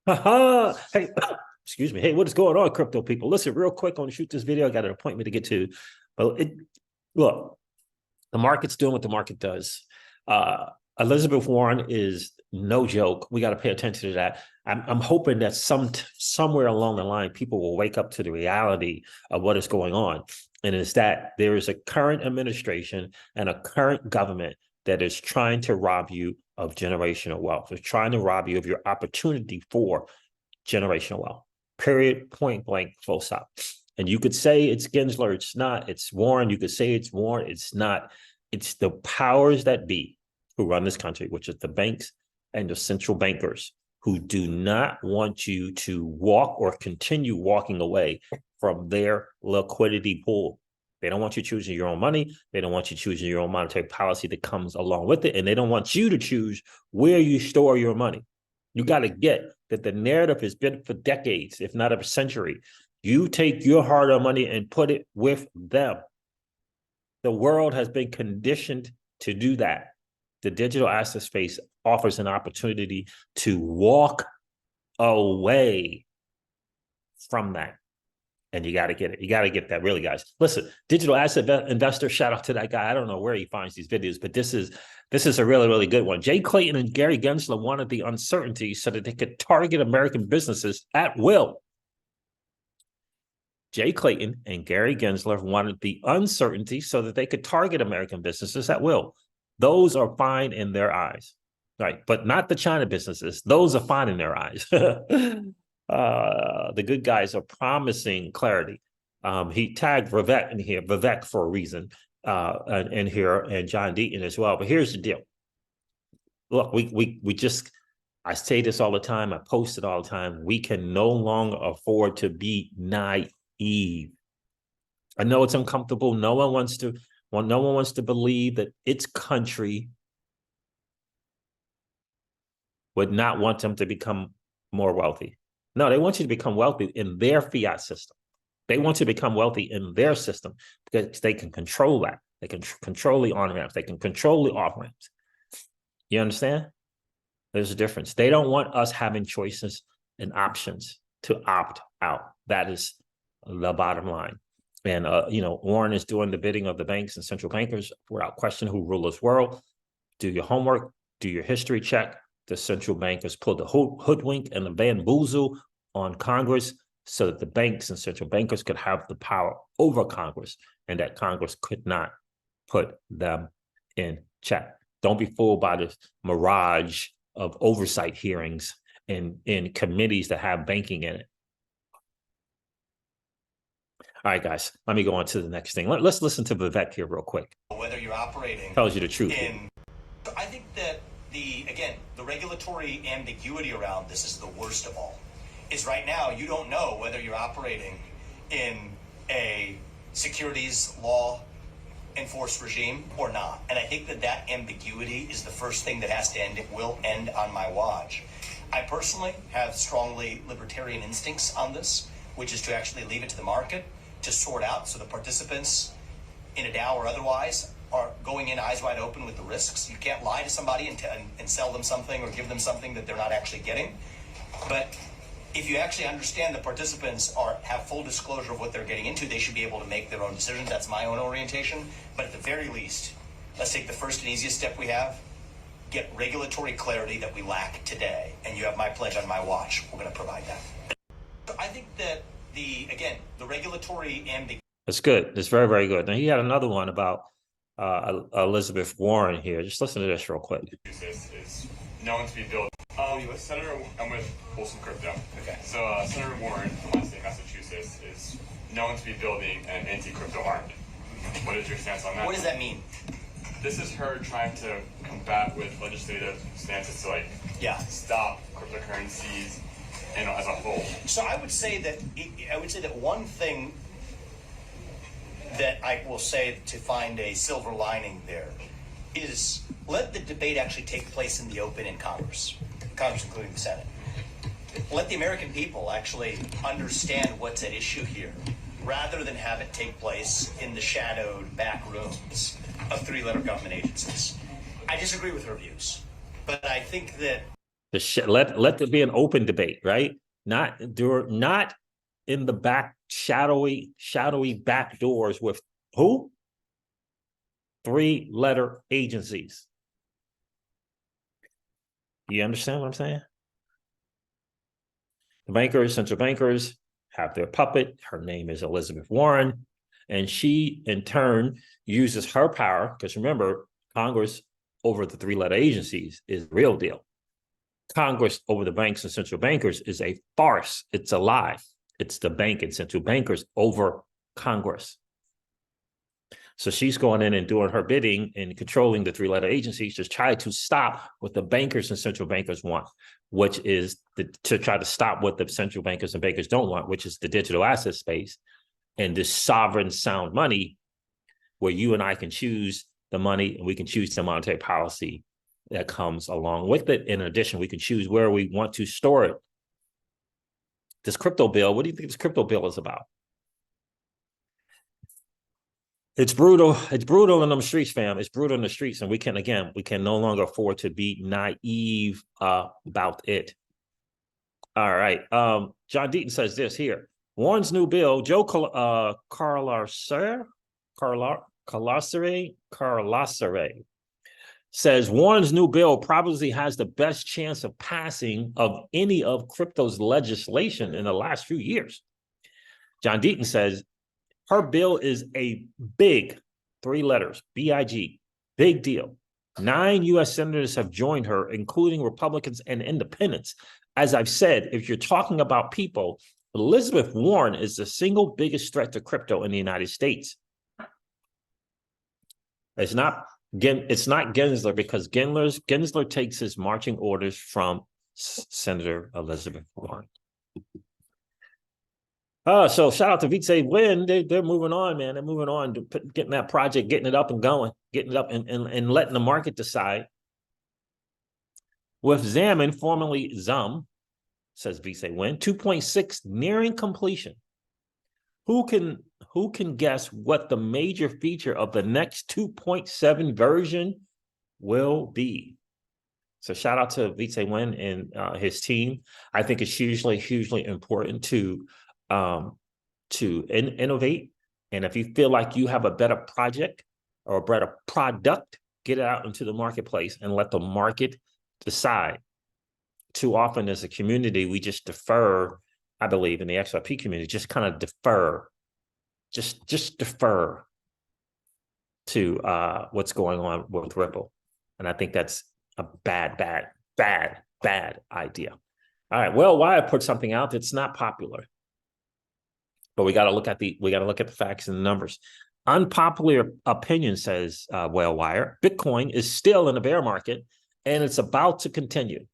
Haha. Hey, excuse me. Hey, what is going on, crypto people? Listen, real quick, I want to shoot this video. I got an appointment to get to. But look, the market's doing what the market does. Uh, Elizabeth Warren is no joke. We got to pay attention to that. I'm hoping that somewhere along the line, people will wake up to the reality of what is going on. And it's that there is a current administration and a current government that is trying to rob you of generational wealth. It's trying to rob you of your opportunity for generational wealth. Period, point blank, full stop. And you could say it's Gensler, it's not. It's Warren, you could say it's Warren, it's not. It's the powers that be who run this country, which is the banks and the central bankers who do not want you to walk or continue walking away from their liquidity pool. They don't want you choosing your own money. They don't want you choosing your own monetary policy that comes along with it. And they don't want you to choose where you store your money. You got to get that the narrative has been for decades, if not a century. You take your hard-earned money and put it with them. The world has been conditioned to do that. The digital asset space offers an opportunity to walk away from that. And you got to get it. You got to get that, really, guys. Listen, digital asset investor, shout out to that guy. I don't know where he finds these videos, but this is a really, really good one. Jay Clayton and Gary Gensler wanted the uncertainty so that they could target American businesses at will. Jay Clayton and Gary Gensler wanted the uncertainty so that they could target American businesses at will. Those are fine in their eyes, right? But not the China businesses. Those are fine in their eyes. The good guys are promising clarity. He tagged Vivek in here, Vivek for a reason, in here, and John Deaton as well. But here's the deal. Look, we just, I say this all the time. I post it all the time. We can no longer afford to be naive. I know it's uncomfortable. No one wants to believe that its country would not want them to become more wealthy. No, they want you to become wealthy in their fiat system. They want you to become wealthy in their system because they can control that. They can control the on-ramps. They can control the off-ramps. You understand? There's a difference. They don't want us having choices and options to opt out. That is the bottom line. And, Warren is doing the bidding of the banks and central bankers without question who rule this world. Do your homework, do your history check. The central bankers pulled the hoodwink and the bamboozle on Congress so that the banks and central bankers could have the power over Congress and that Congress could not put them in check. Don't be fooled by the mirage of oversight hearings in committees that have banking in it. All right, guys, let me go on to the next thing. Let's listen to Vivek here real quick. Whether you're operating tells you the truth. I think that the regulatory ambiguity around this is the worst of all. Is right now you don't know whether you're operating in a securities law enforced regime or not. And I think that ambiguity is the first thing that has to end. It will end on my watch. I personally have strongly libertarian instincts on this, which is to actually leave it to the market to sort out so the participants in a DAO or otherwise are going in eyes wide open with the risks. You can't lie to somebody and sell them something or give them something that they're not actually getting. But if you actually understand the participants have full disclosure of what they're getting into, they should be able to make their own decisions. That's my own orientation. But at the very least, let's take the first and easiest step we have, get regulatory clarity that we lack today. And you have my pledge on my watch. We're going to provide that. So I think that the regulatory ambiguity. That's good. That's very, very good. Now, he had another one about Elizabeth Warren here. Just listen to this real quick. Is known to be built. Senator, I'm with Wholesome Crypto. Okay. So Senator Warren from my state, Massachusetts, is known to be building an anti-crypto army. What is your stance on that? What does that mean? This is her trying to combat with legislative stances to stop cryptocurrencies and as a whole. So I would say that one thing that I will say to find a silver lining there is let the debate actually take place in the open in Congress including the Senate. Let the American people actually understand what's at issue here, rather than have it take place in the shadowed back rooms of three-letter government agencies. I disagree with her views, but I think that Let there be an open debate, right? Not in the back shadowy back doors with who? 3-letter agencies. You understand what I'm saying? The bankers, central bankers, have their puppet. Her name is Elizabeth Warren. And she, in turn, uses her power, because remember, Congress over the 3-letter agencies is the real deal. Congress over the banks and central bankers is a farce. It's a lie. It's the bank and central bankers over Congress. So she's going in and doing her bidding and controlling the 3-letter agencies to try to stop what the bankers and central bankers want, which is to try to stop what the central bankers and bankers don't want, which is the digital asset space and this sovereign sound money where you and I can choose the money and we can choose the monetary policy that comes along with it. In addition, we can choose where we want to store it. This crypto bill, what do you think this crypto bill is about? It's brutal. It's brutal in them streets, fam. It's brutal in the streets. And we can no longer afford to be naive about it. All right. John Deaton says this here. Warren's new bill, Joe Carlasare says Warren's new bill probably has the best chance of passing of any of crypto's legislation in the last few years. John Deaton says her bill is a big, 3 letters, BIG, big deal. 9 U.S. senators have joined her, including Republicans and independents. As I've said, if you're talking about people, Elizabeth Warren is the single biggest threat to crypto in the United States. It's not Gensler, because Gensler takes his marching orders from Senator Elizabeth Warren. So shout out to Vitae Win. They're moving on, man. They're moving on to getting that project, getting it up and going, getting it up and letting the market decide. With Zaman, formerly ZUM, says Vitae Win, 2.6 nearing completion. Who can guess what the major feature of the next 2.7 version will be? So shout out to Vitae Win and his team. I think it's hugely important to innovate. And if you feel like you have a better project or a better product, get it out into the marketplace and let the market decide. Too often as a community, we just defer, I believe in the XRP community, just kind of defer, just defer to what's going on with Ripple. And I think that's a bad idea. All right, well, Wire put something out that's not popular. But we got to look at the facts and the numbers. Unpopular opinion, says Wire, Bitcoin is still in a bear market and it's about to continue.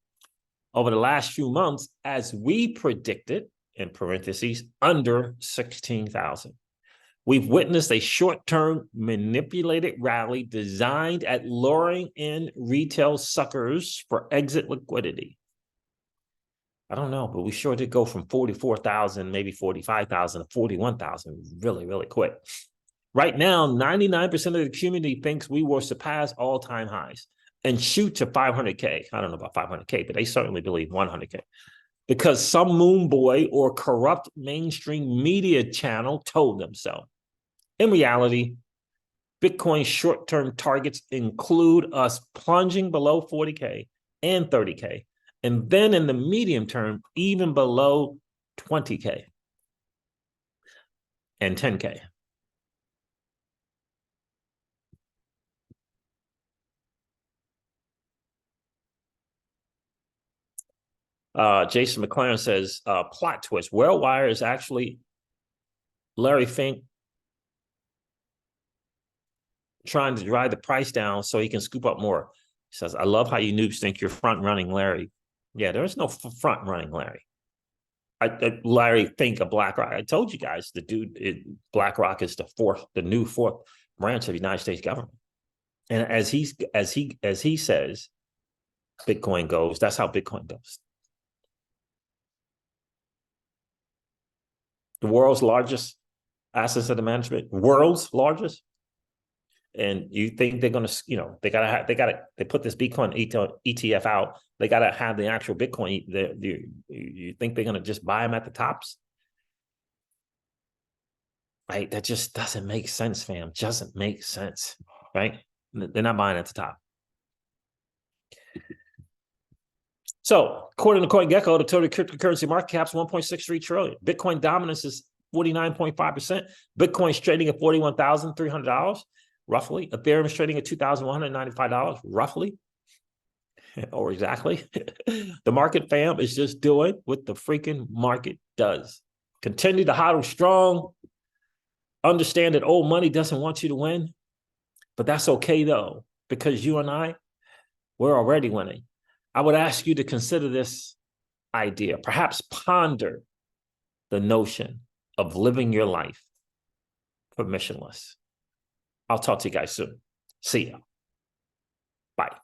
Over the last few months, as we predicted, in parentheses, under 16,000. We've witnessed a short-term manipulated rally designed at luring in retail suckers for exit liquidity. I don't know, but we sure did go from 44,000, maybe 45,000 to 41,000 really quick. Right now, 99% of the community thinks we will surpass all-time highs and shoot to 500K. I don't know about 500K, but they certainly believe 100K. Because some moon boy or corrupt mainstream media channel told them so. In reality, Bitcoin short-term targets include us plunging below 40K and 30K. And then in the medium term, even below 20K and 10K. Jason McLaren says, plot twist. WhaleWire is actually Larry Fink trying to drive the price down so he can scoop up more. He says, I love how you noobs think you're front-running Larry. Yeah, there is no front-running Larry. Larry Fink of BlackRock. I told you guys, the dude, BlackRock is the new fourth branch of the United States government. And as he says, Bitcoin goes, that's how Bitcoin goes. The world's largest assets under management, world's largest. And you think they're going to, they put this Bitcoin ETF out. They got to have the actual Bitcoin. You think they're going to just buy them at the tops? Right? That just doesn't make sense, fam. Doesn't make sense, right? They're not buying at the top. So, according to CoinGecko, the total cryptocurrency market cap is 1.63 trillion. Bitcoin dominance is 49.5%. Bitcoin's trading at $41,300, roughly. Ethereum is trading at $2,195, roughly, or exactly. The market, fam, is just doing what the freaking market does. Continue to hodl strong. Understand that old money doesn't want you to win, but that's okay, though, because you and I, we're already winning. I would ask you to consider this idea, perhaps ponder the notion of living your life permissionless. I'll talk to you guys soon. See ya. Bye.